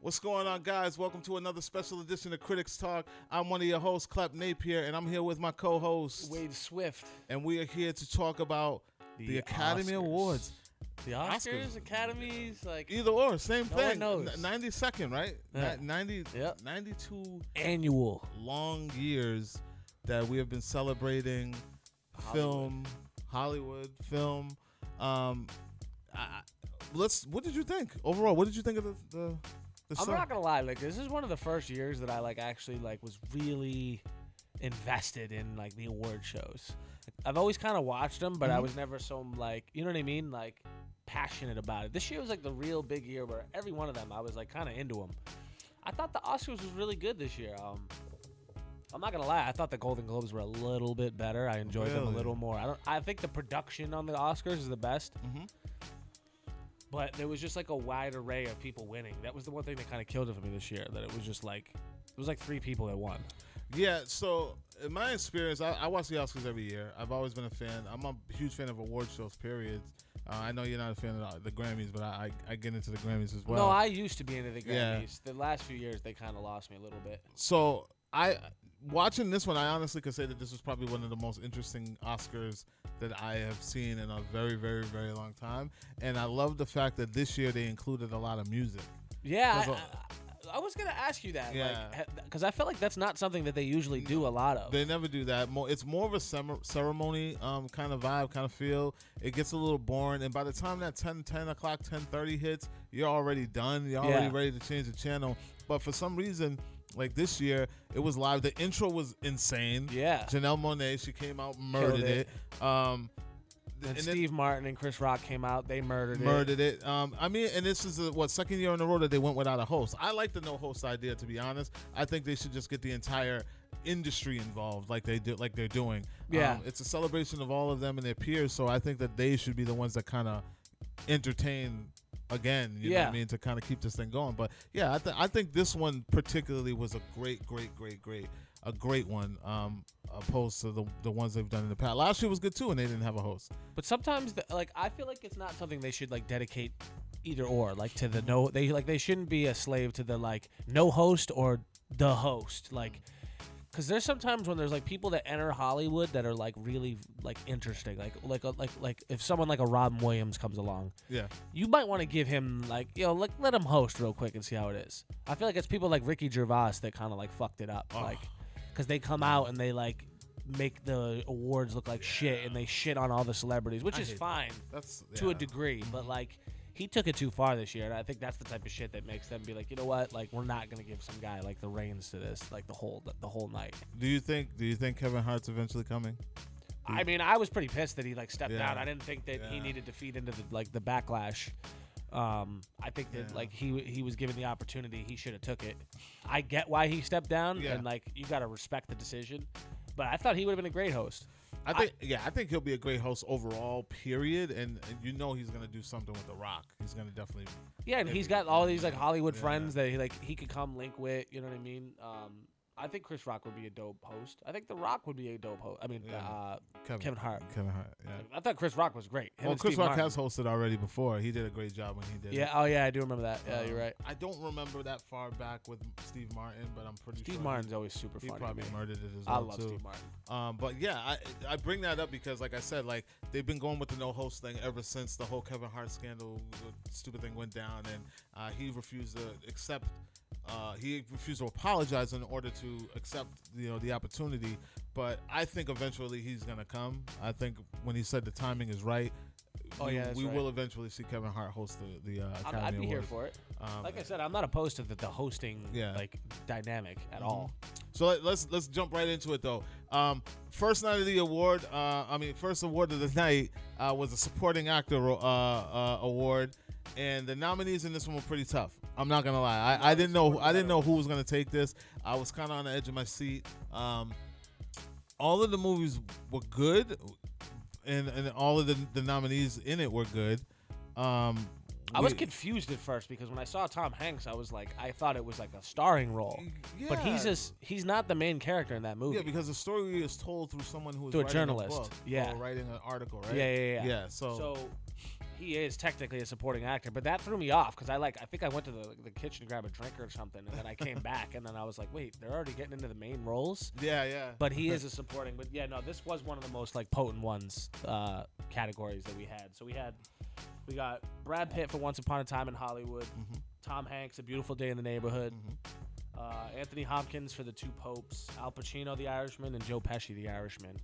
What's going on, guys? Welcome to another special edition of CritiX Talk. I'm one of your hosts, Klep Wade, and I'm here with my co-host, Wade Swift. and we are here to talk about the Academy Oscars. Awards. The Oscars, Oscars. Academies, like Either or, same No thing. one knows. 92nd, right? Yeah. 92 annual long years that we have been celebrating film, Hollywood film. What did you think overall? What did you think of the I'm show? not gonna lie, like this is one of the first years that I actually was really invested in the award shows. I've always kind of watched them, but I was never so you know what I mean, passionate about it. This year was the real big year where every one of them I was kind of into them. I thought the Oscars was really good this year. I'm not gonna lie, I thought the Golden Globes were a little bit better. I enjoyed them a little more. I think the production on the Oscars is the best. But there was just a wide array of people winning. That was the one thing that kind of killed it for me this year. That it was just it was 3 people that won. Yeah, so in my experience, I watch the Oscars every year. I've always been a fan. I'm a huge fan of award shows, period. I know you're not a fan of the Grammys, but I get into the Grammys as well. No, I used to be into the Grammys. Yeah. The last few years, they kind of lost me a little bit. So watching this one, I honestly could say that this was probably one of the most interesting Oscars that I have seen in a very, very, very long time. And I love the fact that this year they included a lot of music. Yeah, I was going to ask you that. Yeah. Because I feel like that's not something that they usually do a lot of. They never do that. It's more of a ceremony kind of vibe, kind of feel. It gets a little boring. And by the time that 10 o'clock, 10:30 hits, you're already done. You're already ready to change the channel. But for some reason, this year, it was live. The intro was insane. Yeah. Janelle Monáe, she came out, murdered it. And Steve Martin and Chris Rock came out. They murdered it. And this is second year in a row that they went without a host. I like the no host idea, to be honest. I think they should just get the entire industry involved, like they're doing. Yeah. It's a celebration of all of them and their peers. So I think that they should be the ones that kind of entertain again. You know what I mean, to kind of keep this thing going. But yeah, I think this one particularly was a great one. Opposed to the ones they've done in the past. Last year was good too, and they didn't have a host. But sometimes, I feel like it's not something they should dedicate either or. To the no, they shouldn't be a slave to the no host or the host. Because there's sometimes when there's people that enter Hollywood that are really interesting. Like if someone like a Robin Williams comes along, you might want to give him let him host real quick and see how it is. I feel like it's people like Ricky Gervais that kind of fucked it up. Because they come out and they make the awards look like shit and they shit on all the celebrities, which is fine to a degree, but he took it too far this year, and I think that's the type of shit that makes them be you know what, we're not gonna give some guy the reins to this the whole night. Do you think Kevin Hart's eventually coming? I mean, I was pretty pissed that he stepped down. I didn't think that he needed to feed into the backlash. I think that he was given the opportunity, he should have took it. I get why he stepped down, and you got to respect the decision. But I thought he would have been a great host. I think he'll be a great host overall, period. And he's gonna do something with The Rock. He's gonna definitely. Yeah, and he's got all these Hollywood friends that he could come link with. You know what I mean? I think Chris Rock would be a dope host. I think The Rock would be a dope host. I mean, Kevin Hart. Kevin Hart, yeah. I thought Chris Rock was great. Chris Rock has hosted already before. He did a great job when he did it. Yeah, oh yeah, I do remember that. Yeah, you're right. I don't remember that far back with Steve Martin, but I'm pretty sure. Steve Martin's always super funny. He probably murdered it as well, I love Steve Martin. But yeah, I bring that up because, like I said, they've been going with the no host thing ever since the whole Kevin Hart scandal, stupid thing went down, and he refused to accept. He refused to apologize in order to accept the opportunity, but I think eventually he's gonna come. I think when he said the timing is right, we will eventually see Kevin Hart host the Academy I'd be Awards. here for it. Like I said, I'm not opposed to the hosting dynamic at all. So let's jump right into it though. First night of the award, first award of the night was a supporting actor award. And the nominees in this one were pretty tough. I'm not gonna lie. I didn't know who was gonna take this. I was kind of on the edge of my seat. All of the movies were good, and all of the nominees in it were good. I was confused at first because when I saw Tom Hanks, I thought it was a starring role. Yeah. But he's not the main character in that movie. Yeah, because the story is told through someone who is a journalist. Or writing an article, right? Yeah. Yeah. So he is technically a supporting actor, but that threw me off because I think I went to the kitchen to grab a drink or something, and then I came back, and then I was like, wait, they're already getting into the main roles. Yeah. But he is a supporting. But yeah, no, this was one of the most like potent ones categories that we had. So we got Brad Pitt for Once Upon a Time in Hollywood, Tom Hanks, A Beautiful Day in the Neighborhood, Anthony Hopkins for The Two Popes, Al Pacino, The Irishman, and Joe Pesci, The Irishman.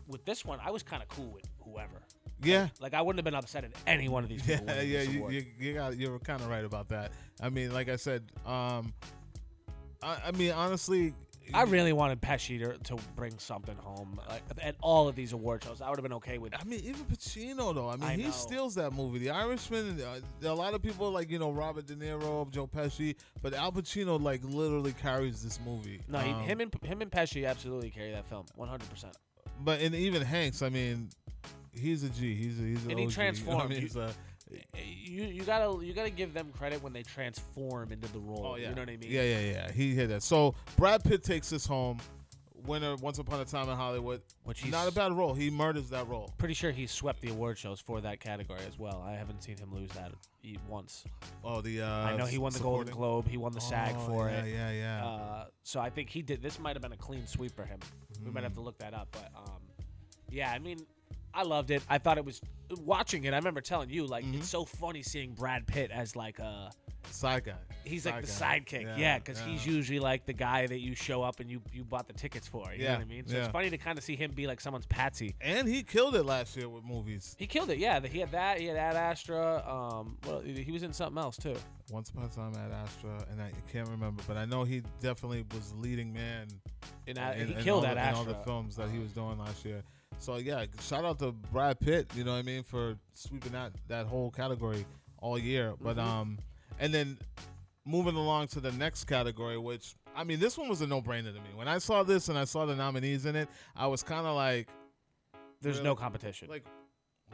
With this one, I was kind of cool with whoever. Yeah. Like I wouldn't have been upset at any one of these people. You're kind of right about that. I mean, like I said, I mean, honestly, I really wanted Pesci to bring something home at all of these award shows. I would have been okay with it. I mean, even Pacino, though. I mean, he steals that movie. The Irishman, a lot of people like, Robert De Niro, Joe Pesci, but Al Pacino, like, literally carries this movie. No, him and Pesci absolutely carry that film, 100%. But and even Hanks, I mean, he's a G. He's an and OG. he transformed. I mean, you gotta give them credit when they transform into the role. Oh, yeah. You know what I mean? Yeah. He hit that. So Brad Pitt takes this home. Winner, Once Upon a Time in Hollywood. Which he's not a bad role. He murders that role. Pretty sure he swept the award shows for that category as well. I haven't seen him lose that once. Oh, I know he won the Golden Globe. He won the SAG for it. Yeah. So I think he did. This might have been a clean sweep for him. We might have to look that up. But yeah, I mean, I loved it. I thought it was watching it. I remember telling you it's so funny seeing Brad Pitt as like a side guy. He's like the sidekick, because he's usually like the guy that you show up and you bought the tickets for. You know what I mean? So it's funny to kind of see him be like someone's patsy. And he killed it last year with movies. He killed it, yeah. He had that. He had Ad Astra. Well, he was in something else too. Once Upon a Time Ad Astra, and I can't remember, but I know he definitely was the leading man. He killed Ad Astra in all the films that he was doing last year. So yeah, shout out to Brad Pitt. You know what I mean, for sweeping that whole category all year. But and then moving along to the next category, which, I mean, this one was a no-brainer to me. When I saw this and I saw the nominees in it, I was kind of like, there's no competition. Like,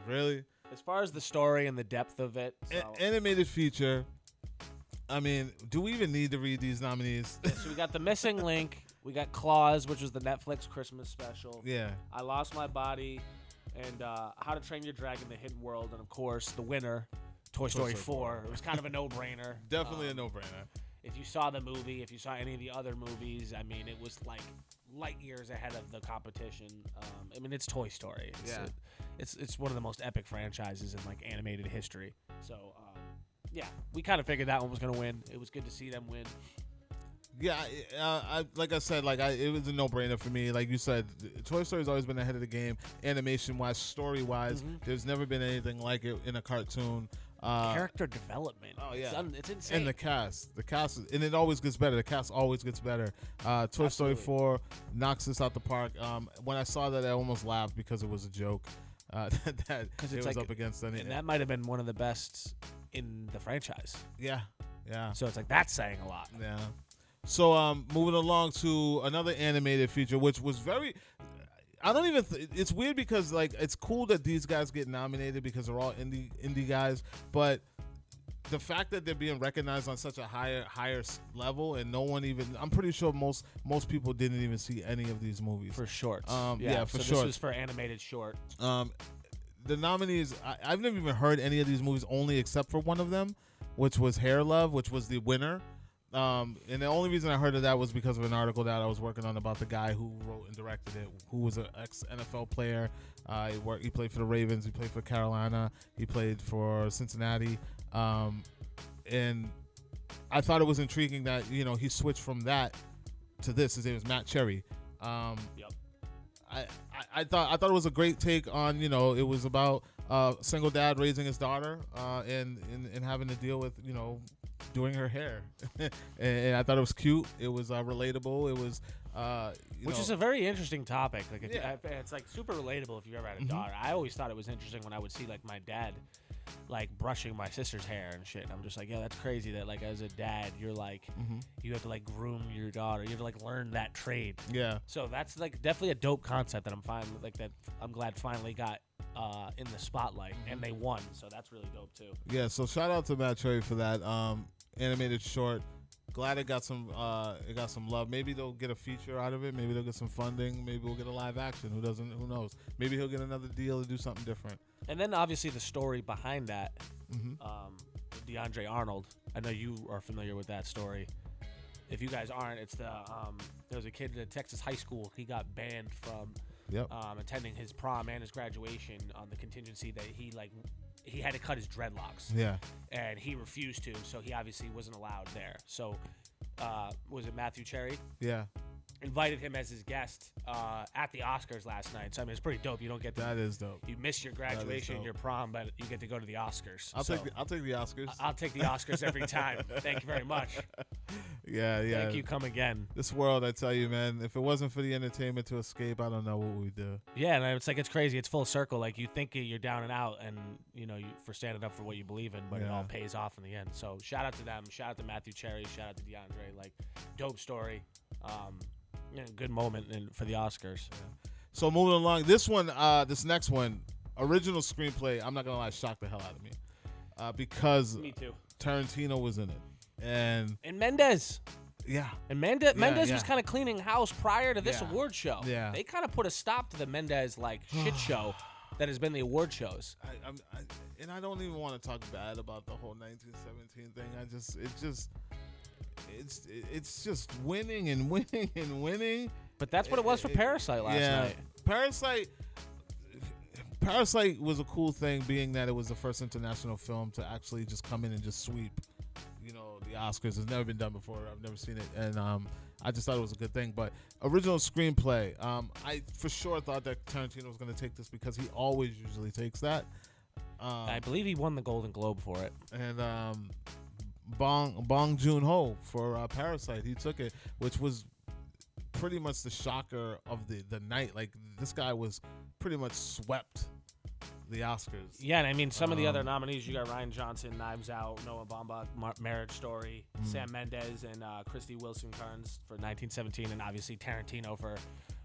really? As far as the story and the depth of it. Animated feature. I mean, do we even need to read these nominees? Yeah, so we got The Missing Link. We got Claws, which was the Netflix Christmas special. Yeah. I Lost My Body. And How to Train Your Dragon, The Hidden World. And, of course, the winner, Toy Story 4. It was kind of a no-brainer. Definitely a no-brainer. If you saw the movie, if you saw any of the other movies, I mean, it was like light years ahead of the competition. I mean, it's Toy Story. It's one of the most epic franchises in like animated history. So, yeah, we kind of figured that one was going to win. It was good to see them win. Yeah, like I said, it was a no-brainer for me. Like you said, Toy Story's always been ahead of the game, animation-wise, story-wise. There's never been anything like it in a cartoon. Character development. Oh yeah, it's insane. And the cast, and it always gets better. The cast always gets better. Toy Story 4 knocks this out the park. When I saw that, I almost laughed because it was a joke. That it was up against anything. And that might have been one of the best in the franchise. Yeah. So it's like that's saying a lot. Yeah. So moving along to another animated feature, which was very. I don't even. It's weird because like it's cool that these guys get nominated because they're all indie guys, but the fact that they're being recognized on such a higher level and no one even. I'm pretty sure most people didn't even see any of these movies for shorts. For shorts. This was for animated short. The nominees. I've never even heard any of these movies, only except for one of them, which was Hair Love, which was the winner. And the only reason I heard of that was because of an article that I was working on about the guy who wrote and directed it, who was an ex-NFL player. He played for the Ravens. He played for Carolina. He played for Cincinnati. And I thought it was intriguing that, he switched from that to this. His name was Matt Cherry. Yep. I thought it was a great take on, it was about a single dad raising his daughter and having to deal with, doing her hair. And I thought it was cute. It was relatable. It was which is a very interesting topic. Like it's like super relatable if you ever had a daughter. I always thought it was interesting when I would see like my dad like brushing my sister's hair and shit. And I'm just like, yeah, that's crazy that like as a dad you're like you have to like groom your daughter. You have to like learn that trade. Yeah. So that's like definitely a dope concept that I'm glad finally got in the spotlight, and they won, so that's really dope too. Yeah, so shout out to Matt Cherry for that animated short. Glad it got some love. Maybe they'll get a feature out of it. Maybe they'll get some funding. Maybe we'll get a live action. Who knows? Maybe he'll get another deal to do something different. And then obviously the story behind that, Mm-hmm. DeAndre Arnold. I know you are familiar with that story. If you guys aren't, it's there was a kid at Texas high school. He got banned from attending his prom and his graduation on the contingency that he had to cut his dreadlocks. Yeah. And he refused to, so he obviously wasn't allowed there. So, was it Matthew Cherry? Yeah. Invited him as his guest at the Oscars last night. So I mean, it's pretty dope. You don't get that is dope. You miss your graduation, your prom, but you get to go to the Oscars. I'll take the Oscars. I'll take the Oscars every time. Thank you very much. Yeah. Thank you. Come again. This world, I tell you, man. If it wasn't for the entertainment to escape, I don't know what we'd do. Yeah, and it's crazy. It's full circle. Like you think you're down and out, and you for standing up for what you believe in, but it all pays off in the end. So shout out to them. Shout out to Matthew Cherry. Shout out to DeAndre. Like dope story. Good moment for the Oscars. Yeah. So moving along, this next one, original screenplay. I'm not gonna lie, shocked the hell out of me, because me too. Tarantino was in it, and Mendez. Yeah, and Mendez was kind of cleaning house prior to this award show. Yeah, they kind of put a stop to the Mendez shit show that has been the award shows. I don't even want to talk bad about the whole 1917 thing. It's just winning and winning and winning. But that's what it was for Parasite last night. Parasite was a cool thing, being that it was the first international film to actually just come in and just sweep, the Oscars. It's never been done before. I've never seen it, and I just thought it was a good thing. But original screenplay, I for sure thought that Tarantino was going to take this because he always usually takes that. I believe he won the Golden Globe for it. And Bong Joon-ho for Parasite, he took it, which was pretty much the shocker of the night. Like, this guy was pretty much swept the Oscars. Yeah, and I mean, some of the other nominees, you got Rian Johnson, Knives Out, Noah Baumbach, Marriage Story, Sam Mendes, and Christy Wilson Cairns for 1917, and obviously Tarantino for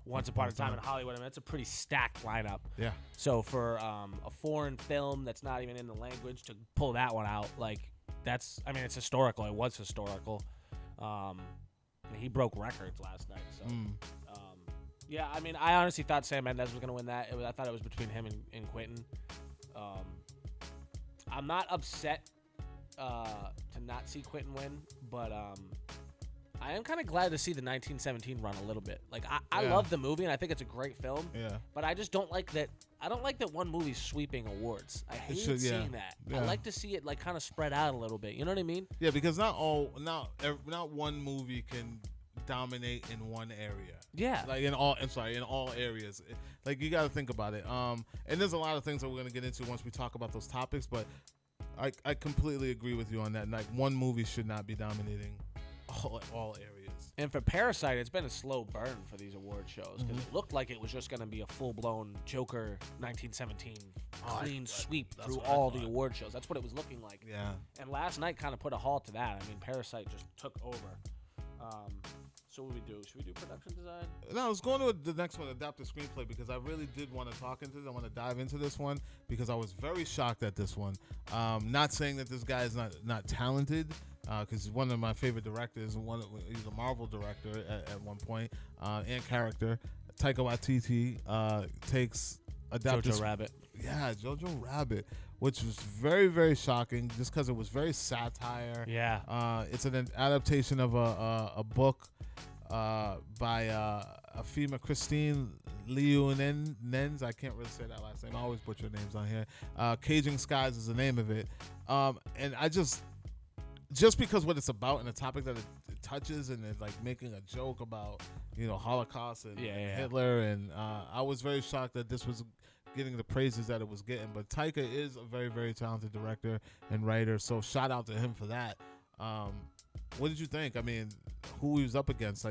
Once Upon a Time in Hollywood. I mean, that's a pretty stacked lineup. Yeah. So for a foreign film that's not even in the language to pull that one out, it's historical. It was historical. He broke records last night. So, yeah, I mean, I honestly thought Sam Mendes was going to win that. I thought it was between him and Quentin. I'm not upset to not see Quentin win, but I am kind of glad to see the 1917 run a little bit. I love the movie, and I think it's a great film. Yeah. But I just don't like that. I don't like that one movie's sweeping awards. I hate seeing that. Yeah. I like to see it kind of spread out a little bit. You know what I mean? Yeah, because not one movie can dominate in one area. Yeah. In all areas. You got to think about it. And there's a lot of things that we're going to get into once we talk about those topics, but I completely agree with you on that. One movie should not be dominating all areas. And for Parasite, it's been a slow burn for these award shows because it looked like it was just going to be a full-blown Joker 1917 clean sweep through all the award shows. That's what it was looking like. Yeah. And last night kind of put a halt to that. I mean, Parasite just took over. So what do we do? Should we do production design? No, I was going to the next one, adaptive screenplay, because I really did want to talk into this. I want to dive into this one because I was very shocked at this one. Not saying that this guy is not talented, because he's one of my favorite directors. He's a Marvel director at one point, and character. Taika Waititi takes adaptive Jojo Rabbit. Yeah, Jojo Rabbit, which was very, very shocking just because it was very satire. Yeah. It's an adaptation of a book by Afima Christine Liu-Nens. I can't really say that last name. I always butcher names on here. Caging Skies is the name of it. And I just because what it's about and the topic that it touches, and it's making a joke about, Holocaust and Hitler. And I was very shocked that this was getting the praises that it was getting. But Taika is a very, very talented director and writer, so shout out to him for that. What did you think? I mean, who he was up against?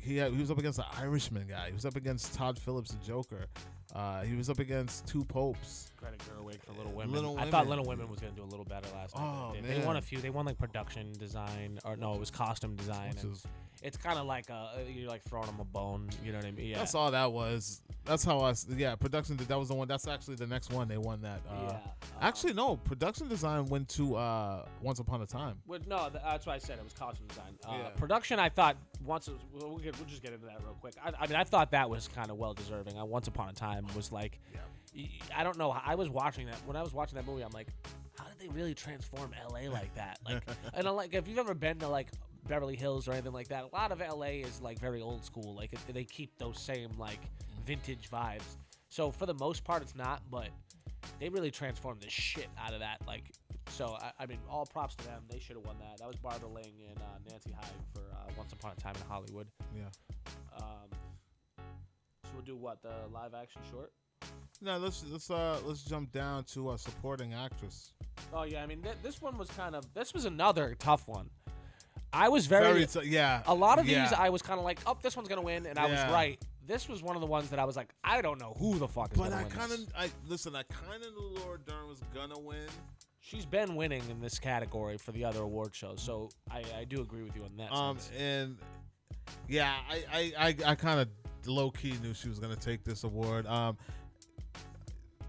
He was up against the Irishman guy. He was up against Todd Phillips, the Joker. He was up against two popes. Greta Gerwig for Little Women. I thought Little Women was going to do a little better last night. Oh, man. They won a few. They won production design, or no, it was costume design. It's kind of you're throwing them a bone. You know what I mean? Yeah. That's all that was. That's how production. That was the one. That's actually the next one. They won that. Actually, no. Production design went to Once Upon a Time. No, that's what I said. It was costume design. Production, I thought we'll just get into that real quick. I mean, I thought that was kind of well deserving. Once Upon a Time was like, I don't know. I was watching that when I was watching that movie. I'm like, how did they really transform LA like that? Like, and like if you've ever been to like Beverly Hills or anything like that, a lot of LA is like very old school. Like they keep those same like vintage vibes. So for the most part, it's not, but they really transformed the shit out of that. Like, so I mean, all props to them. They should have won that. That was Barbara Ling and Nancy Hyde for Once Upon a Time in Hollywood. Yeah. So we'll do what, the live action short? No, let's jump down to a supporting actress. Oh yeah, I mean this one was this was another tough one. I was very a lot of these I was kind of like, oh, this one's gonna win, and I was right. This was one of the ones that I was like, I don't know who the fuck is gonna win. But I kind of knew Laura Dern was gonna win. She's been winning in this category for the other award shows, so I do agree with you on that sense. And yeah, I kind of low key knew she was gonna take this award.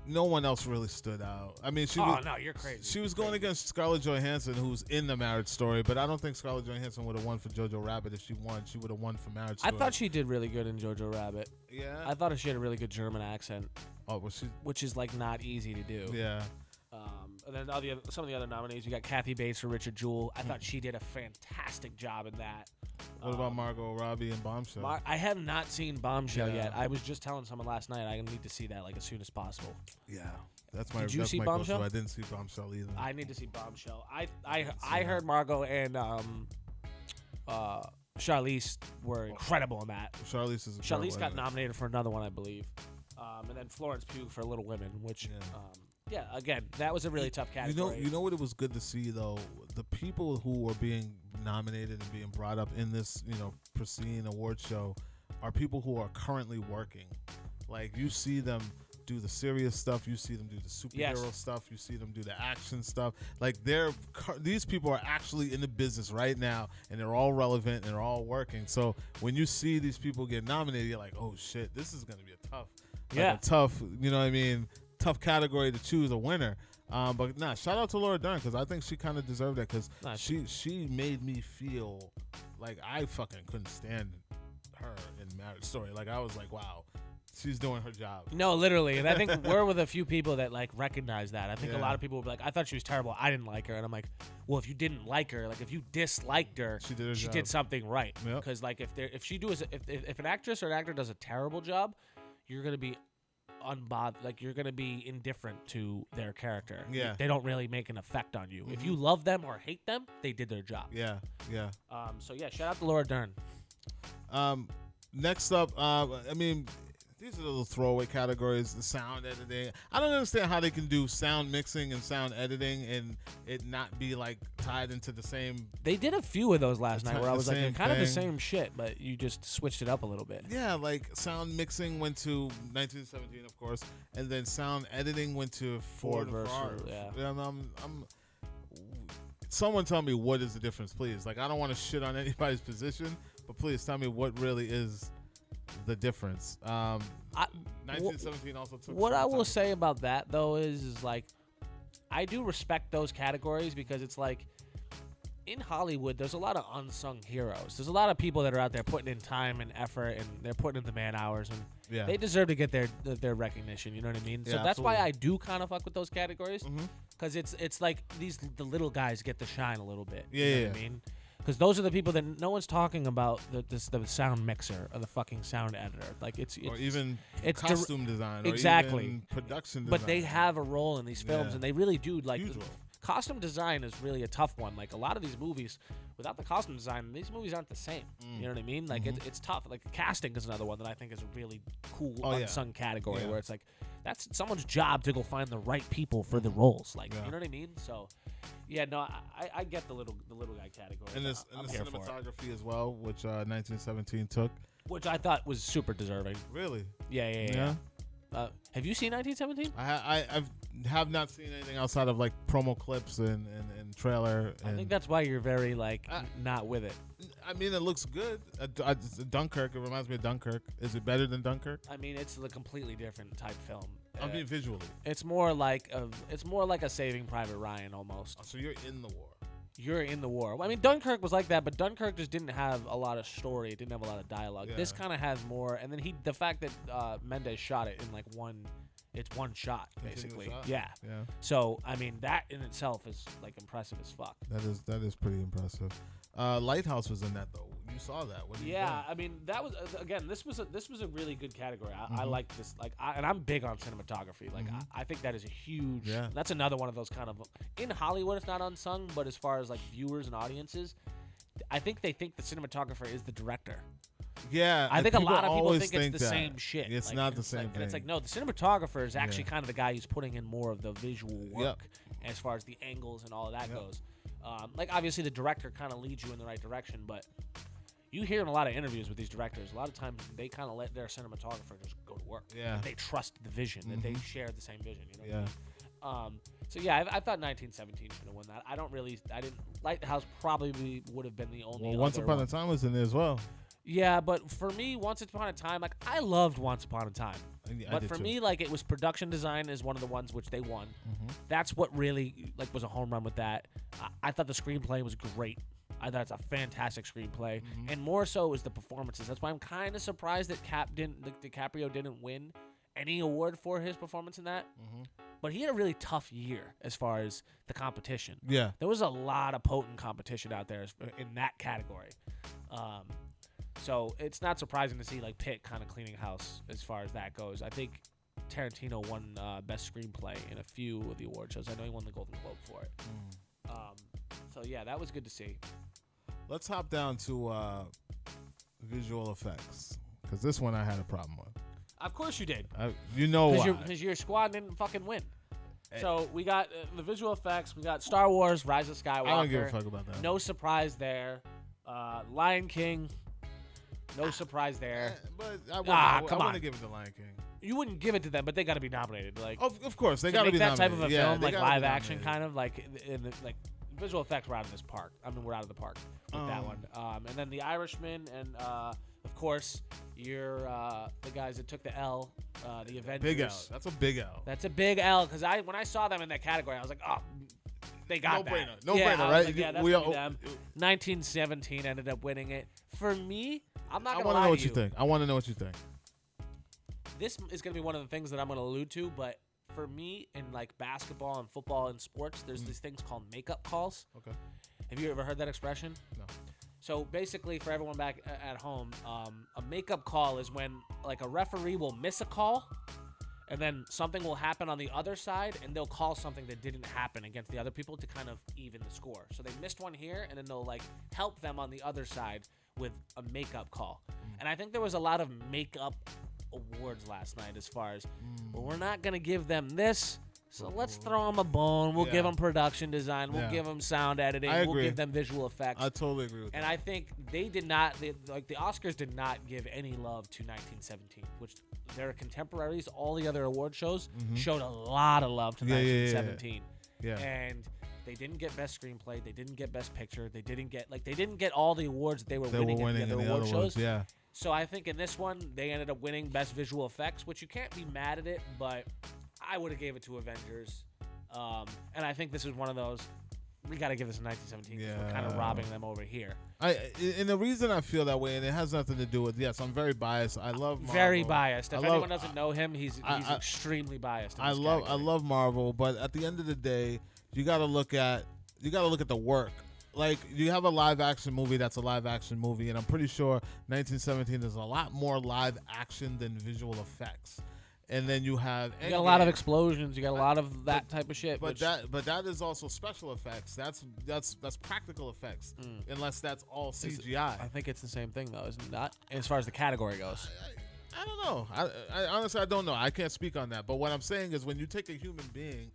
No one else really stood out. I mean, no, you're crazy. She was going against Scarlett Johansson, who's in the Marriage Story, but I don't think Scarlett Johansson would have won for Jojo Rabbit if she won. She would have won for Marriage Story. I thought she did really good in Jojo Rabbit. Yeah. I thought she had a really good German accent. Oh, was she? Which is like not easy to do. Yeah. And then some of the other nominees, you got Kathy Bates for Richard Jewell. I thought she did a fantastic job in that. What about Margot Robbie and Bombshell? I have not seen Bombshell yet. I was just telling someone last night I need to see that like as soon as possible. Yeah. That's my. Did you see Bombshell? I didn't see Bombshell either. I need to see Bombshell. I heard Margot and Charlize were incredible in that. Charlize got nominated for another one, I believe. And then Florence Pugh for Little Women, which again, that was a really tough category. You know what it was good to see though? The people who were being nominated and being brought up in this, pristine award show are people who are currently working. Like you see them do the serious stuff, you see them do the superhero stuff, you see them do the action stuff. Like these people are actually in the business right now, and they're all relevant and they're all working. So when you see these people get nominated, you're like, oh shit, this is gonna be a tough, tough category to choose a winner. But shout out to Laura Dern because I think she kind of deserved that because she made me feel like I fucking couldn't stand her in Marriage Story. Like I was like, wow. She's doing her job. No, literally. And I think we're with a few people that like recognize that. I think a lot of people will be like, I thought she was terrible. I didn't like her. And I'm like, well, if you didn't like her, like if you disliked her, she did something right. Because like if an actress or an actor does a terrible job, you're gonna be unbothered. Like you're gonna be indifferent to their character. Yeah. They don't really make an effect on you. Mm-hmm. If you love them or hate them, they did their job. Yeah. Yeah. So yeah, shout out to Laura Dern. Next up, these are the little throwaway categories, the sound editing. I don't understand how they can do sound mixing and sound editing and it not be like tied into the same. They did a few of those last night where I was like, they're kind of the same shit, but you just switched it up a little bit. Yeah, like sound mixing went to 1917, of course, and then sound editing went to Ford versus someone tell me what is the difference, please. Like, I don't want to shit on anybody's position, but please tell me what really is the difference. 1917 also took. What I will say about that though is like, I do respect those categories because it's like, in Hollywood, there's a lot of unsung heroes. There's a lot of people that are out there putting in time and effort, and they're putting in the man hours, and they deserve to get their recognition. You know what I mean? So that's why I do kind of fuck with those categories, because it's like the little guys get to shine a little bit. You know what I mean? Because those are the people that no one's talking about, the sound mixer or the fucking sound editor. Like it's or even costume design, exactly, or even production design. But they have a role in these films, and they really do. Like costume design is really a tough one. Like a lot of these movies, without the costume design, these movies aren't the same. You know what I mean? Like it's tough. Like casting is another one that I think is a really cool unsung category where it's like that's someone's job to go find the right people for the roles. Like you know what I mean? So. Yeah, no, I get the little guy category. And the cinematography as well, which 1917 took. Which I thought was super deserving. Really? Yeah. Have you seen 1917? have not seen anything outside of like promo clips and trailer. I And think that's why you're very like not with it. I mean, it looks good. Dunkirk. It reminds me of Dunkirk. Is it better than Dunkirk? I mean, it's a completely different type film. I mean, visually. It's more like a Saving Private Ryan almost. Oh, so you're in the war. You're in the war. Well, I mean, Dunkirk was like that, but Dunkirk just didn't have a lot of story. It didn't have a lot of dialogue. Yeah. This kind of has more. And then the fact that Mendes shot it in like one shot basically. Shot? Yeah. Yeah. So I mean, that in itself is like impressive as fuck. That is pretty impressive. Lighthouse was in that though. You saw that. What do you think? I mean, that was again. This was a really good category. I like this. Like, and I'm big on cinematography. Like, I think that is a huge. Yeah. That's another one of those kind of in Hollywood. It's not unsung, but as far as like viewers and audiences, I think they think the cinematographer is the director. Yeah, I think a lot of people always think it's the that. same shit. It's like, not the same thing. And it's like, no, the cinematographer is actually kind of the guy who's putting in more of the visual work as far as the angles and all of that goes. Like, obviously, the director kind of leads you in the right direction, but you hear in a lot of interviews with these directors, a lot of times they kind of let their cinematographer just go to work. Yeah. That they trust the vision, that they share the same vision. You know what I mean? So yeah, I thought 1917 should have won that. I didn't. Lighthouse probably would have been the only. Well, Once Upon a Time was in there as well. Yeah, but for me, Once Upon a Time, like I loved Once Upon a Time. But for me, like it was production design is one of the ones which they won. That's what really like was a home run with that. I thought the screenplay was great. I thought it's a fantastic screenplay, and more so was the performances. That's why I'm kind of surprised that DiCaprio didn't win any award for his performance in that. But he had a really tough year as far as the competition. Yeah, there was a lot of potent competition out there in that category. So it's not surprising to see like Pitt kind of cleaning house as far as that goes. I think Tarantino won best screenplay in a few of the award shows. I know he won the Golden Globe for it. So yeah, that was good to see. Let's hop down to visual effects because this one I had a problem with. Of course you did. You know why? Because your squad didn't fucking win. So we got the visual effects. We got Star Wars: Rise of Skywalker. I don't give a fuck about that. No surprise there. Lion King. No surprise there. But I come want to on. give it to Lion King. You wouldn't give it to them, but they got to be nominated. Like, of course, they to got to make be that nominated. type of a Yeah, film, they like gotta live be action, nominated. kind of like visual effects were out of this park. I mean, we're out of the park with that one. And then The Irishman, and of course, you're the guys that took the L, the Avengers. Big L. That's a big L. That's a big L because when I saw them in that category, I was like, oh, they got that. No brainer, I was right? like, yeah, that's gonna be them. 1917 ended up winning it. For me, I'm not I gonna want lie to know what to you think. I want to know what you think. This is gonna be one of the things that I'm gonna allude to, but for me, in like basketball and football and sports, there's these things called makeup calls. Okay. Have you ever heard that expression? No. So basically, for everyone back at home, a makeup call is when like a referee will miss a call, and then something will happen on the other side, and they'll call something that didn't happen against the other people to kind of even the score. So they missed one here, and then they'll like help them on the other side with a makeup call. And I think there was a lot of makeup awards last night as far as, well, we're not going to give them this, so let's throw them a bone. We'll give them production design. We'll give them sound editing. I agree. We'll give them visual effects. I totally agree with and that. I think they did not, the Oscars did not give any love to 1917, which their contemporaries, all the other award shows, showed a lot of love to 1917. Yeah. And they didn't get best screenplay. They didn't get best picture. They didn't get all the awards that they were winning in the other award shows. Yeah. So I think in this one, they ended up winning best visual effects, which you can't be mad at it, but I would have gave it to Avengers. And I think this is one of those, we got to give this a 1917 because we're kind of robbing them over here. And the reason I feel that way, and it has nothing to do with, yes, I'm very biased. I love Marvel. Very biased. If anyone doesn't know him, he's extremely biased. I love Marvel, but at the end of the day, you got to look at the work. Like, you have a live action movie that's a live action movie, and I'm pretty sure 1917 is a lot more live action than visual effects. And then you have you got a lot of explosions. You got a lot of that type of shit. But that is also special effects. That's practical effects, unless that's all CGI. I think it's the same thing though, isn't it not? As far as the category goes. I don't know. I honestly I don't know. I can't speak on that. But what I'm saying is, when you take a human being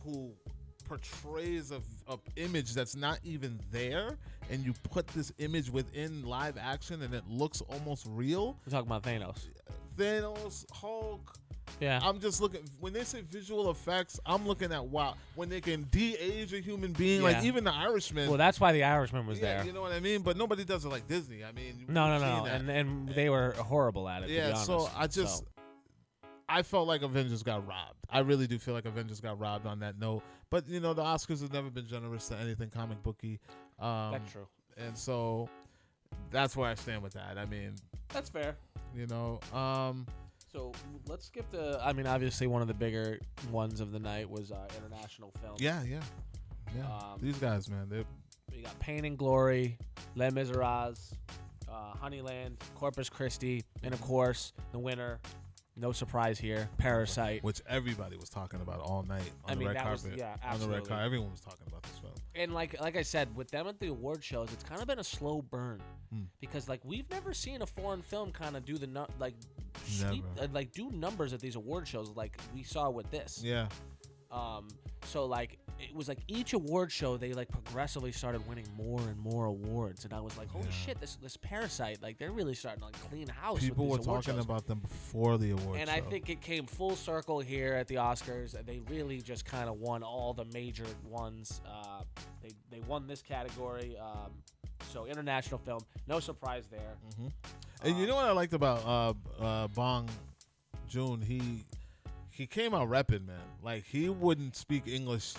who portrays a image that's not even there, and you put this image within live action, and it looks almost real. We're talking about Thanos. Thanos, Hulk, Yeah. I'm just looking when they say visual effects. I'm looking at wow when they can de-age a human being, like Yeah. even the Irishman. Well, that's why the Irishman was yeah, there. you know what I mean. But nobody does it like Disney. I mean, No, you've seen that. and they were horrible at it. To be honest. So I felt like Avengers got robbed. I really do feel like Avengers got robbed on that note. But the Oscars have never been generous to anything comic booky. That's true. And so that's where I stand with that. I mean, That's fair. So let's skip to. I mean, obviously one of the bigger ones of the night was international film. Yeah. These guys, man, We got Pain and Glory, Les Miserables, Honeyland, Corpus Christi, and of course the winner. No surprise here, Parasite. which everybody was talking about all night on the red that carpet. was, yeah, on the red absolutely. carpet, everyone was talking about this film. And like I said, with them at the award shows, it's kind of been a slow burn because like we've never seen a foreign film kind of do the do numbers at these award shows like we saw with this. Yeah. So like it was like each award show they like progressively started winning more and more awards, and I was like, holy shit, this Parasite, like they're really starting to like clean house. People with were these award talking shows. about them before the award And show. I think it came full circle here at the Oscars, and they really just kind of won all the major ones. They won this category. So international film, no surprise there. And you know what I liked about Bong Joon? He came out repping, man. Like he wouldn't speak English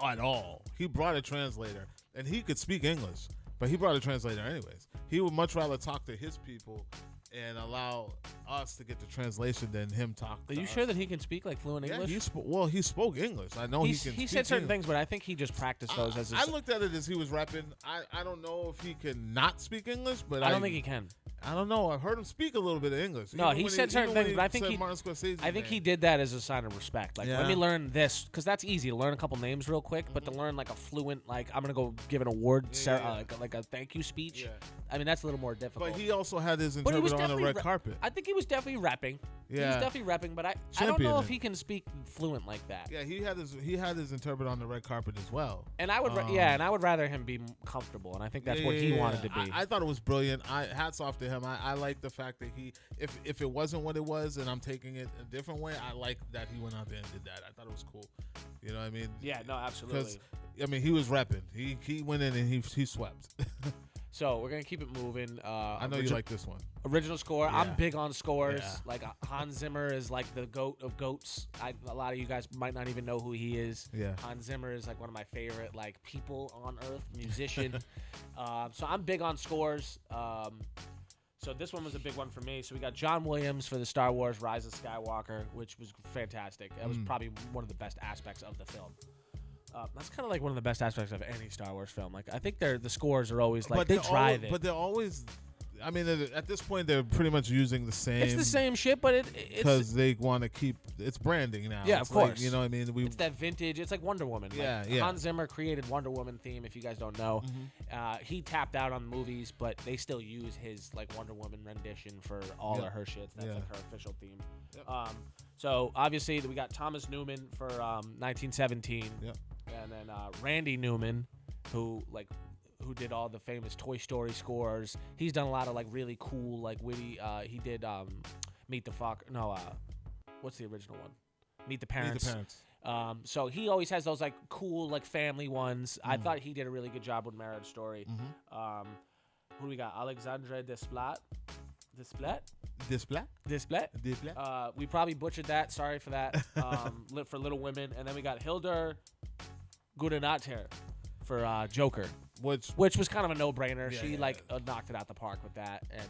at all. He brought a translator, and he could speak English, but he brought a translator anyways. He would much rather talk to his people and allow us to get the translation than him talk. Are you sure that he can speak like fluent English? Yeah, he spoke English. I know he can. He speak said certain English. things, but I think he just practiced those as. I looked at it as he was repping. I don't know if he can not speak English, but I don't think he can. I don't know. I've heard him speak a little bit of English. No, Even he when said certain even when things, but I think said he. Martin Scorsese's I think name. he did that as a sign of respect. Like, let Yeah. me learn this, because that's easy to learn a couple names real quick. But to learn like a fluent, like I'm gonna go give an award, like a thank you speech. Yeah. I mean, that's a little more difficult. But he also had his But he was interpreter on the definitely red carpet. I think he was definitely rapping. He was Yeah. definitely rapping, but I don't Champion know it. if he can speak fluent like that. Yeah, he had his interpreter on the red carpet as well. And I would, and I would rather him be comfortable, and I think that's what he wanted to be. I thought it was brilliant. Hats off to him. I like the fact that if it wasn't what it was, and I'm taking it a different way, I like that he went out there and did that. I thought it was cool. You know what I mean? Yeah, no, absolutely. I mean, he was repping. He went in and he swept. So we're gonna keep it moving. I know you like this one. Original score. Yeah. I'm big on scores. Yeah. Like Hans Zimmer is like the goat of goats. A lot of you guys might not even know who he is. Yeah. Hans Zimmer is like one of my favorite like people on earth, musician. So I'm big on scores. So this one was a big one for me. So we got John Williams for the Star Wars Rise of Skywalker, which was fantastic. That was probably one of the best aspects of the film. That's kind of like one of the best aspects of any Star Wars film. Like I think the scores are always like they drive it. But they're always. I mean, at this point, they're pretty much using the same. It's the same shit, but it's because they want to keep it's branding now. Yeah, it's of course. Like, you know what I mean? It's that vintage. It's like Wonder Woman. Yeah, like, yeah. Hans Zimmer created Wonder Woman theme. If you guys don't know, he tapped out on movies, but they still use his like Wonder Woman rendition for all of her shits. That's like her official theme. Yep. So obviously we got Thomas Newman for 1917, Yep. and then Randy Newman, who did all the famous Toy Story scores. He's done a lot of like really cool, like witty. He did Meet the Fox. No, what's the original one? Meet the Parents. Meet the Parents. So he always has those like cool like family ones. I thought he did a really good job with Marriage Story. Who do we got? Alexandre Desplat. We probably butchered that. Sorry for that. For Little Women, and then we got Hildur Guðnadóttir for Joker. Which was kind of a no-brainer. She knocked it out the park with that, and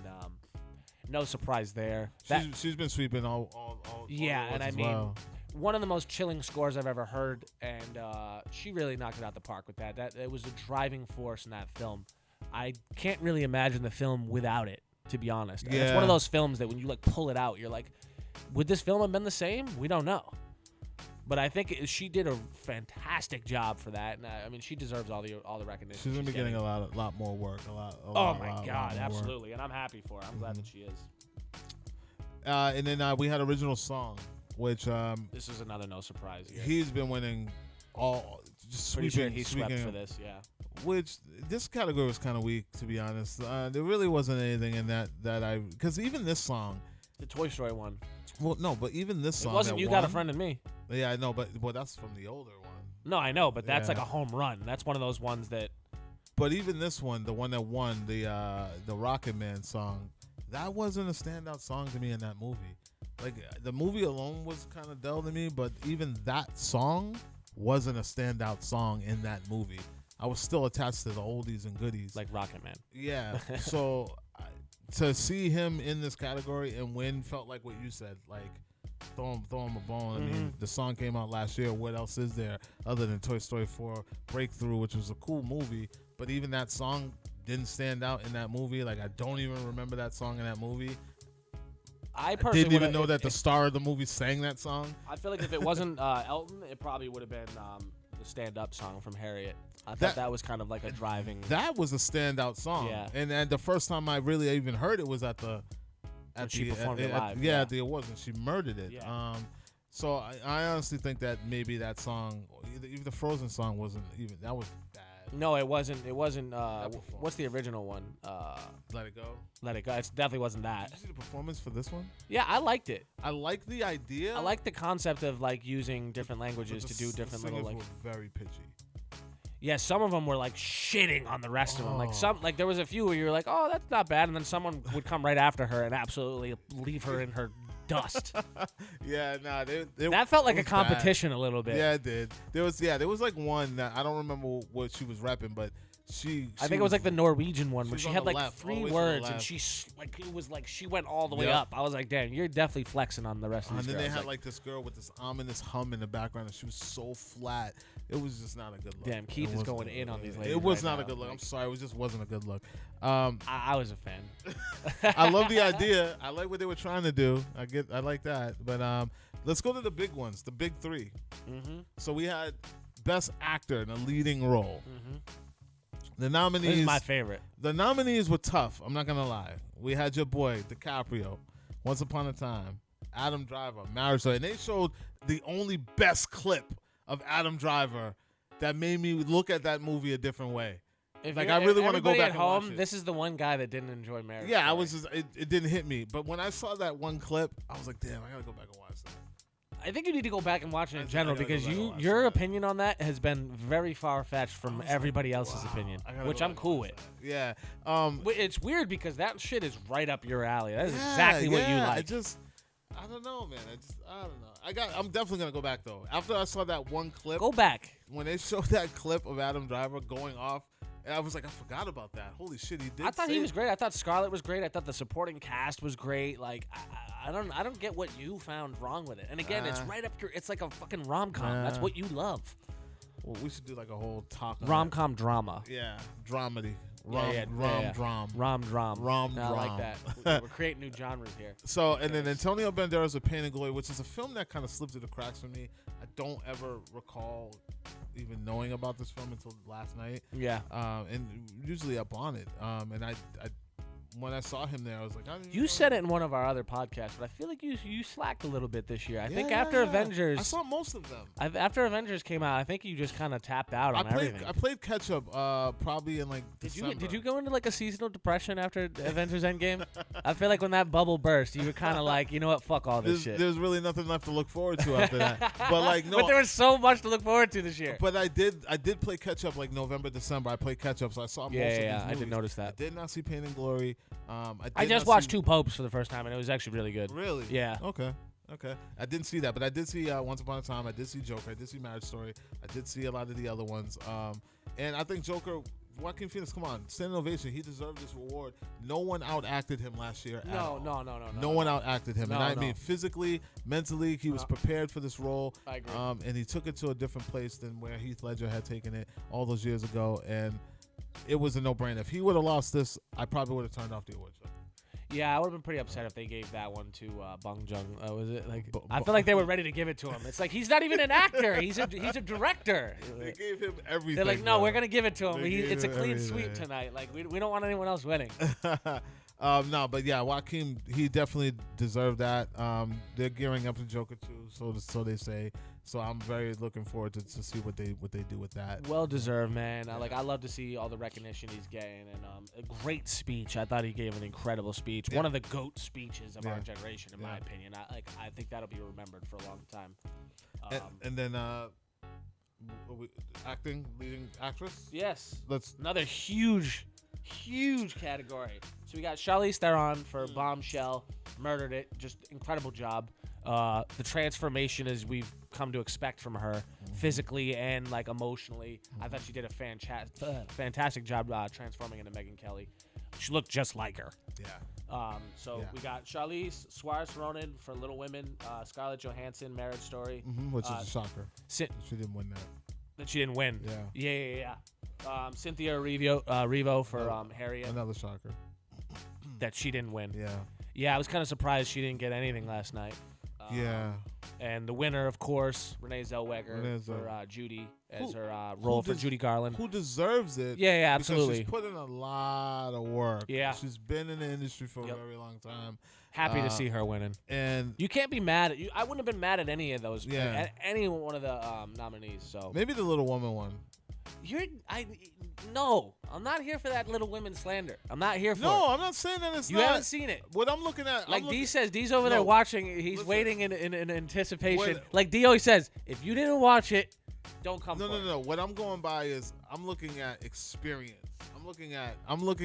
no surprise there. She's been sweeping all yeah, and I mean, one of the most chilling scores I've ever heard, and she really knocked it out the park with that. It was a driving force in that film. I can't really imagine the film without it, to be honest. And it's one of those films that when you like pull it out, you're like, would this film have been the same? We don't know. But I think she did a fantastic job for that, and I mean, she deserves all the recognition. She's gonna be getting a lot more work. Oh my God, absolutely, and I'm happy for her. I'm glad that she is. And then we had original song, which this is another no surprise here. He's been winning all. Just Pretty sweeping, sure he swept for this, yeah. Which this category was kind of weak, to be honest. There really wasn't anything in that because even this song, the Toy Story one. Well, no, but even this It song. wasn't that You won, Got a Friend in Me. Yeah, I know, but that's from the older one. No, I know, but that's Yeah. like a home run. That's one of those ones that. But even this one, the one that won, the Rocket Man song, that wasn't a standout song to me in that movie. Like, the movie alone was kind of dull to me, but even that song wasn't a standout song in that movie. I was still attached to the oldies and goodies. Like Rocket Man. Yeah. So to see him in this category and win felt like what you said, like throw him a bone. I mean, the song came out last year. What else is there other than Toy Story 4 Breakthrough, which was a cool movie, but even that song didn't stand out in that movie. Like, I don't even remember that song in that movie. I personally didn't even know that the star of the movie sang that song. I feel like if it wasn't Elton, it probably would have been the stand-up song from Harriet. I thought that was kind of like a driving. That was a standout song. Yeah. And the first time I really even heard it was at she performed it live. At the awards, and she murdered it. Yeah. So I honestly think that maybe that song, even the Frozen song, wasn't even, that was bad. No, it wasn't. It wasn't. What's the original one? Let It Go. Let It Go. It definitely wasn't that. Did you see the performance for this one? Yeah, I liked it. I like the idea. I like the concept of like using different languages to do different the little singers like. were very pitchy. Yeah, some of them were like shitting on the rest of them. Like there was a few where you were like, oh, that's not bad, and then someone would come right after her and absolutely leave her in her dust. Yeah, nah, that felt like a was competition a little bit. Yeah, it did. There was like one that I don't remember what she was repping, but I think it was like the Norwegian one where she had like left, 3 always words to the and it was like she went all the way Yep. up. I was like, damn, you're definitely flexing on the rest of these And then girls. they had like this girl with this ominous hum in the background, and she was so flat. It was just not a good look. Damn, Keith is going in on these ladies. It was right not now. a good look. I'm sorry, it just wasn't a good look. I was a fan. I love the idea. I like what they were trying to do. I like that. But let's go to the big ones, the big 3. Mm-hmm. So we had Best Actor in a Leading Role. Mm-hmm. The nominees. This is my favorite. The nominees were tough. I'm not gonna lie. We had your boy DiCaprio, Once Upon a Time, Adam Driver, Marriage Story, and they showed the only best clip of Adam Driver that made me look at that movie a different way. Like, I really want to go back at and home, watch it. This is the one guy that didn't enjoy Marriage Yeah, Story. I was just it didn't hit me. But when I saw that one clip, I was like, damn, I gotta go back and watch that. I think you need to go back and watch it in I general gotta go because back and watch your that. opinion on that has been very far-fetched from everybody else's opinion, which I'm cool with. Yeah. It's weird because that shit is right up your alley. That is exactly what you like. I don't know, man. I don't know. I'm definitely gonna go back though. After I saw that one clip, Go back. when they showed that clip of Adam Driver going off, and I was like, I forgot about that. Holy shit, he did. I thought he was great. I thought Scarlett was great. I thought the supporting cast was great. Like I don't get what you found wrong with it. And again, it's right up your. It's like a fucking rom-com. That's what you love. Well, we should do like a whole talk on Rom-com drama. that. Yeah, dramedy. Rom-dram. I like that. We're creating new genres here. So, and then Antonio Banderas with Pain and Glory, which is a film that kind of slipped through the cracks for me. I don't ever recall even knowing about this film until last night. Yeah. And usually up on it. And I when I saw him there, I was like, You said it in one of our other podcasts, but I feel like you slacked a little bit this year. I think after Avengers, I saw most of them. After Avengers came out, I think you just kind of tapped out on everything. I played catch up probably in like December. Did you go into like a seasonal depression after Avengers Endgame? I feel like when that bubble burst, you were kind of like, you know what, fuck all this shit. There's really nothing left to look forward to after that. But like no, but there was so much to look forward to this year. But I did play catch up like November, December. I played catch up, so I saw most of these movies. I did notice that. I did not see Pain and Glory. I just watched Two Popes for the first time, and it was actually really good. Really? Yeah. Okay. I didn't see that, but I did see Once Upon a Time. I did see Joker. I did see Marriage Story. I did see a lot of the other ones. And I think Joker, Joaquin Phoenix, come on, standing ovation. He deserved this reward. No one outacted him last year. No. No one outacted him. No, and I no. mean, physically, mentally, he was prepared for this role. I agree. And he took it to a different place than where Heath Ledger had taken it all those years ago. And it was a no-brainer. If he would have lost this, I probably would have turned off the award show. Yeah, I would have been pretty upset if they gave that one to Bong Joon. Was it like? I feel like they were ready to give it to him. It's like he's not even an actor. He's a director. They gave him everything. They're like, no, bro. we're gonna give it to him. They gave It's a him clean everything. sweep tonight. Like we don't want anyone else winning. No, but yeah, Joaquin, he definitely deserved that. They're gearing up for Joker 2, so they say. So I'm very looking forward to see what they do with that. Well deserved, man. I love to see all the recognition he's getting, and a great speech. I thought he gave an incredible speech. One of the GOAT speeches of our generation, in my opinion. I think that'll be remembered for a long time. And then acting, leading actress. Yes, Let's another huge category. So we got Charlize Theron for Bombshell, murdered it. Just incredible job. The transformation as we've come to expect from her, physically and like emotionally. I thought she did a fantastic job transforming into Megyn Kelly. She looked just like her. Yeah. We got Charlize, Saoirse Ronan for Little Women, Scarlett Johansson, Marriage Story. Which is a shocker. She didn't win that. That she didn't win. Yeah. Yeah. Cynthia Erivo for Harriet. Another shocker. That she didn't win. Yeah. Yeah, I was kind of surprised she didn't get anything last night. Yeah. And the winner, of course, Renee Zellweger for Judy as her role for Judy Garland. Who deserves it. Yeah, absolutely. Because she's put in a lot of work. Yeah. She's been in the industry for a very long time. Happy to see her winning. And you can't be mad at you. I wouldn't have been mad at any of those. Yeah. At any one of the nominees. So maybe the Little Woman one. No, I'm not here for that Little Women slander. I'm not here for it. No, I'm not saying that it's You haven't seen it. What I'm looking at. Like D says, D's over there watching. He's waiting in anticipation. Like D always says, if you didn't watch it, don't come for it. No. What I'm going by is I'm looking at experience. I'm looking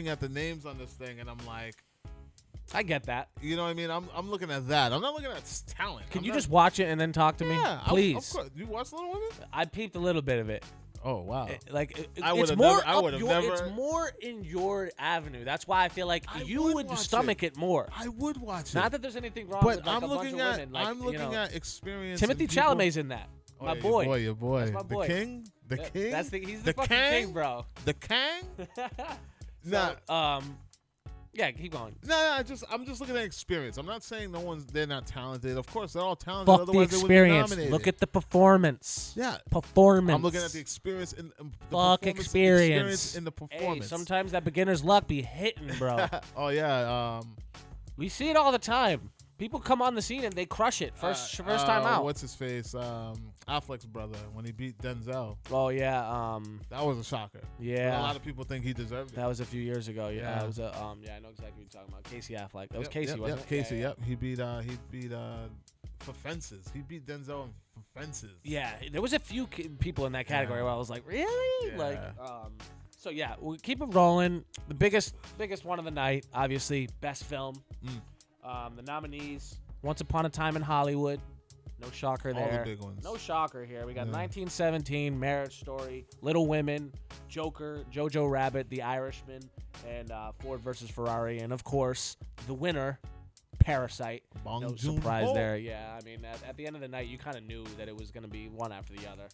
at the names on this thing, and I'm like, I get that. You know what I mean? I'm looking at that. I'm not looking at talent. Can you just watch it and then talk to me? Please. Of course. You watch Little Women? I peeped a little bit of it. Oh wow! It's more in your avenue. That's why I feel like you would stomach it more. I would watch it. Not that there's anything wrong with like, a bunch of women. Like, I'm looking at experience. Timothy Chalamet's in that. My boy. Your boy. That's my boy. The king. The king. He's the fucking king, bro. The king. Yeah, keep going. No, I'm just looking at experience. I'm not saying they're not talented. Of course, they're all talented. Fuck the experience. Look at the performance. Yeah, performance. I'm looking at the experience in Fuck experience in the performance. Hey, sometimes that beginner's luck be hitting, bro. Oh yeah. We see it all the time. People come on the scene and they crush it first time out. What's his face? Affleck's brother when he beat Denzel. Oh yeah. That was a shocker. Yeah. But a lot of people think he deserved it. That was a few years ago. Yeah. It was I know exactly what you're talking about. Casey Affleck. That was Casey, wasn't it? Casey. Yeah. He beat for fences. He beat Denzel for fences. Yeah. There was a few people in that category where I was like, really? Yeah. So yeah, we keep it rolling. The biggest one of the night, obviously, best film. The nominees: Once Upon a Time in Hollywood. No shocker there. All the big ones. No shocker here. We got 1917, Marriage Story, Little Women, Joker, Jojo Rabbit, The Irishman, and Ford versus Ferrari, and of course the winner, Parasite. No surprise there. Yeah, I mean at the end of the night, you kind of knew that it was going to be one after the other.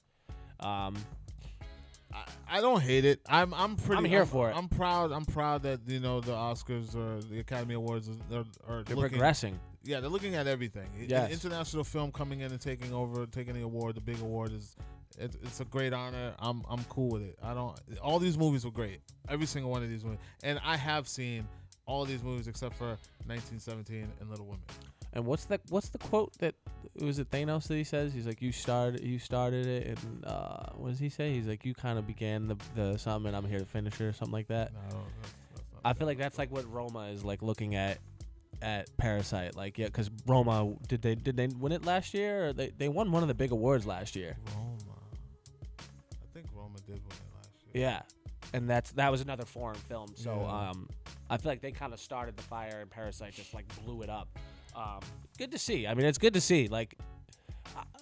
I don't hate it. I'm here for it. I'm proud that the Oscars or the Academy Awards are They're progressing. Yeah, they're looking at everything. Yes. International film coming in and taking the award, the big award it's a great honor. I'm cool with it. All these movies were great. Every single one of these movies. And I have seen all these movies except for 1917 and Little Women. And what's the quote that was it Thanos that he says? He's like, you started it, and what does he say? He's like, you kind of began the something, and I'm here to finish it, or something like that. No, I feel like that's like what Roma is like looking at Parasite, like because Roma did they win it last year? Or they won one of the big awards last year. Roma, I think Roma did win it last year. Yeah, and that was another foreign film. So I feel like they kind of started the fire, and Parasite just like blew it up. Good to see. I mean, it's good to see. Like,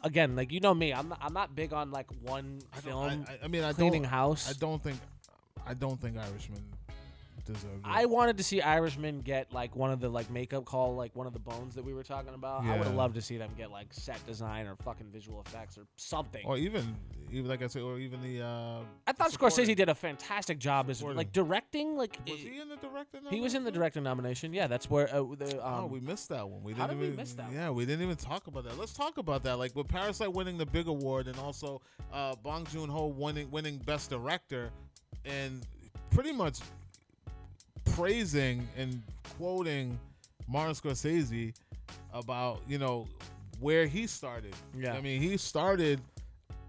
again, like me, I'm not big on like one film. I mean, cleaning house. I don't think Irishman deserved it. I wanted to see Irishman get like one of the like makeup call, like one of the bones that we were talking about. I would have loved to see them get like set design or fucking visual effects or something. Or even like I said, or even the. I thought Scorsese did a fantastic job as like directing. Like, was he in the director nomination? He was in the director nomination. Yeah, that's where we missed that one. How did we miss that one? Yeah, we didn't even talk about that. Let's talk about that. Like with Parasite winning the big award and also Bong Joon-ho winning Best Director, and pretty much praising and quoting Martin Scorsese about, where he started. Yeah. I mean, he started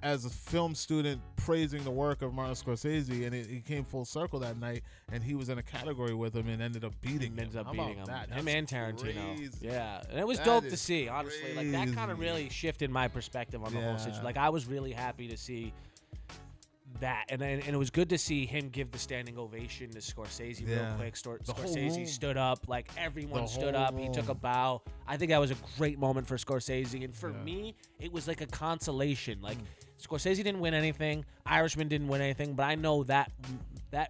as a film student praising the work of Martin Scorsese, and he came full circle that night, and he was in a category with him and ended up beating him. Ends up How beating about him. that? Him That's and Tarantino. crazy. Yeah, and it was That dope to is see. Honestly, like that kind of crazy. really shifted my perspective on the whole situation. Like I was really happy to see that, and it was good to see him give the standing ovation to Scorsese real Yeah. quick. The whole room. Scorsese stood up, like everyone The stood whole up. He took a room. bow. I think that was a great moment for Scorsese, and for Yeah. me, it was like a consolation. Like Scorsese didn't win anything, Irishman didn't win anything, but I know that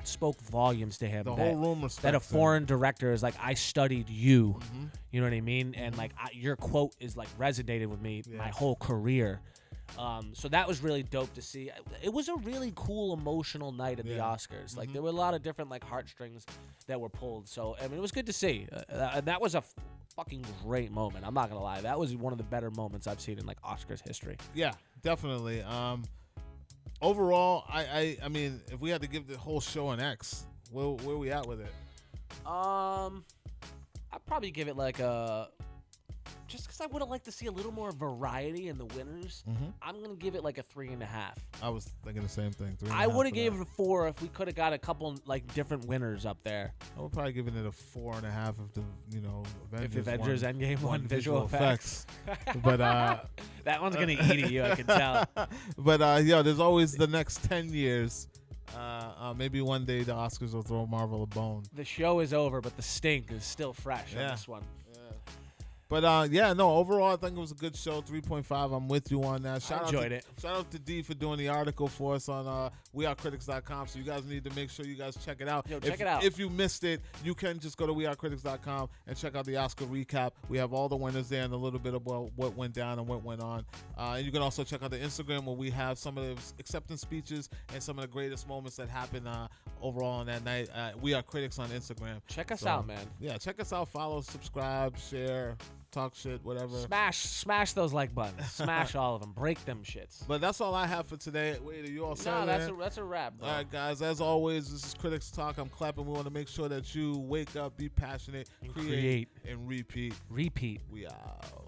spoke volumes to him. The that, whole room that a respects him. foreign director is like, I studied you. Mhm. You know what I mean? And like your quote is like resonated with me my Yeah. whole career. So that was really dope to see. It was a really cool, emotional night at the Yeah. Oscars. Like there were a lot of different like heartstrings that were pulled. So I mean, it was good to see. That was a fucking great moment. I'm not gonna lie. That was one of the better moments I've seen in like Oscars history. Yeah, definitely. Overall, I mean, if we had to give the whole show an X, where we at with it? I'd probably give it like a. Just because I would have liked to see a little more variety in the winners, I'm gonna give it like a 3.5. I was thinking the same thing. I would have gave it a 4 if we could have got a couple like different winners up there. I would probably giving it a 4.5 if the Avengers, If Avengers won, Endgame won visual effects. But That one's gonna eat at you, I can tell. but there's always the next 10 years. Maybe one day the Oscars will throw Marvel a bone. The show is over, but the stink is still fresh on this one. But overall I think it was a good show. 3.5. I'm with you on that. I enjoyed it. Shout out to D for doing the article for us on wearecritics.com. So you guys need to make sure you guys check it out. Check it out. If you missed it, you can just go to wearecritics.com and check out the Oscar recap. We have all the winners there and a little bit about what went down and what went on. And you can also check out the Instagram where we have some of the acceptance speeches and some of the greatest moments that happened overall on that night. We Are Critics on Instagram. Check us out, man. Yeah, check us out. Follow, subscribe, share, talk shit, whatever. Smash those like buttons. Smash all of them. Break them shits. But that's all I have for today. Wait, are you all set? No, man? that's a wrap, bro. All right, guys. As always, this is Critics Talk. I'm Klep, and we want to make sure that you wake up, be passionate, And create, and repeat. Repeat. We out.